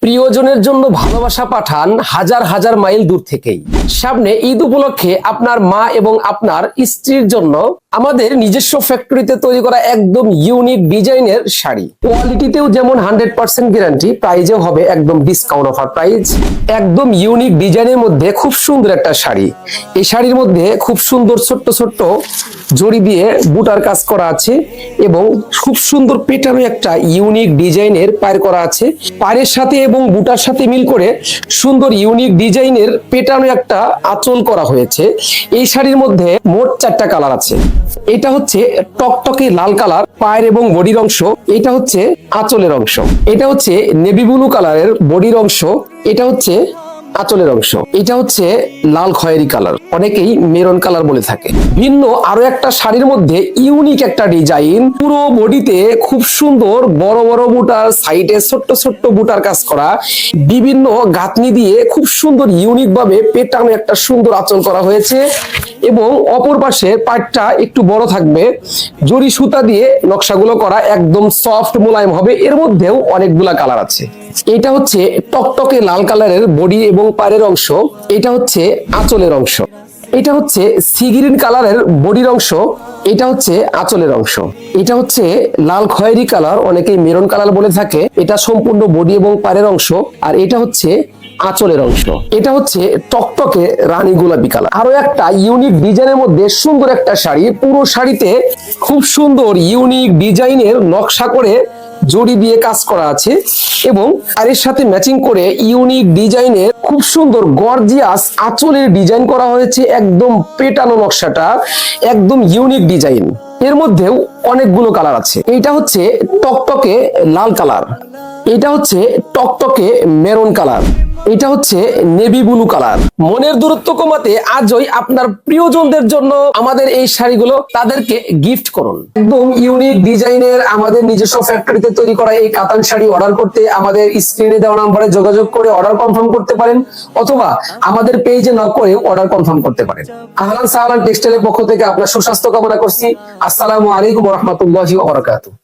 প্রিয়জনের জন্য ভালোবাসা পাঠান হাজার হাজার মাইল দূর থেকেই। সামনে ঈদ উপলক্ষে আপনার মা এবং আপনার স্ত্রীর জন্য আমাদের নিজস্ব ফ্যাক্টরিতে তৈরি করা একদম ইউনিক ডিজাইনের শাড়ি। কোয়ালিটিতেও যেমন 100% গ্যারান্টি, প্রাইজেও হবে একদম ডিসকাউন্ট অফার প্রাইস। একদম ইউনিক ডিজাইনের মধ্যে খুব সুন্দর একটা শাড়ি। এই শাড়ির মধ্যে খুব সুন্দর ছোট্ট ছোট্ট জড়ি দিয়ে বুটার কাজ করা আছে এবং খুব সুন্দর পেটানো একটা ইউনিক ডিজাইনের পায়ের করা আছে। পায়ের সাথে এবং বুটার সাথে মিল করে সুন্দর ইউনিক ডিজাইনের পেটানো একটা আঁচল করা হয়েছে। এই শাড়ির মধ্যে মোট 4টা কালার আছে। এটা হচ্ছে টকটকে লাল কালার পায়ের এবং বডির অংশ, এটা হচ্ছে আঁচলের অংশ। এটা হচ্ছে নেভি ব্লু কালারের বডির অংশ, এটা হচ্ছে আঁচলের অংশ। এটা হচ্ছে লাল খয়েরি কালার, অনেকেই মেরুন কালার বলে থাকে। ভিন্ন আরো একটা শাড়ির মধ্যে ইউনিক একটা ডিজাইন, পুরো বডিতে খুব সুন্দর বড় বড় বুটার, সাইডে ছোট্ট ছোট্ট বুটার কাজ করা, বিভিন্ন গাঁথনি দিয়ে খুব সুন্দর ইউনিক ভাবে পেটানো একটা সুন্দর আঁচল করা হয়েছে এবং অপর পাশে পাটটা একটু বড় থাকবে। জরি সুতা দিয়ে নকশাগুলো করা, একদম সফট মোলায়েম হবে। এর মধ্যেও অনেকগুলা কালার আছে। এটা হচ্ছে টকটকে লাল কালারের বডি এবং পায়ের অংশ, এটা হচ্ছে আঁচলের অংশ। এটা হচ্ছে সি গ্রিন কালারের বডির অংশ, এটা হচ্ছে আঁচলের অংশ। এটা হচ্ছে লাল খয়েরি কালার, অনেকেই মেরুন কালার বলে থাকে। এটা সম্পূর্ণ বডি এবং পায়ের অংশ, আর এটা হচ্ছে আঁচলের অংশ। এটা হচ্ছে টকটকে রানী গোলাপি কালার। আরো একটা ইউনিক ডিজাইনের মধ্যে সুন্দর একটা শাড়ি। পুরো শাড়িতে খুব সুন্দর ইউনিক ডিজাইনের নকশা করে জড়ি দিয়ে কাজ করা আছে এবং এর সাথে ম্যাচিং করে ইউনিক ডিজাইনের খুব সুন্দর গর্জিয়াস আঁচলের ডিজাইন করা হয়েছে। একদম পেটানো নকশাটা একদম ইউনিক ডিজাইন। এর মধ্যেও অনেকগুলো কালার আছে। এইটা হচ্ছে টকটকে লাল কালার, এটা হচ্ছে টকটকে মেরুন কালার, এটা হচ্ছে নেভি ব্লু কালার। মনের দূরত্ব কমাতে আজই আপনার প্রিয়জনদের জন্য আমাদের এই শাড়িগুলো তাদেরকে গিফট করুন। একদম ইউনিক ডিজাইনের আমাদের নিজস্ব ফ্যাক্টরিতে তৈরি করা এই কাতান শাড়ি অর্ডার করতে আমাদের স্ক্রিনে দেওয়া নম্বরে যোগাযোগ করে অর্ডার কনফার্ম করতে পারেন, অথবা আমাদের পেজে নক করে অর্ডার কনফার্ম করতে পারেন। আহলান সাহলান টেক্সটাইলের পক্ষ থেকে আপনার সুস্বাস্থ্য কামনা করছি। আসসালামু আলাইকুম ওয়া রাহমাতুল্লাহি ওয়া বারাকাতুহু।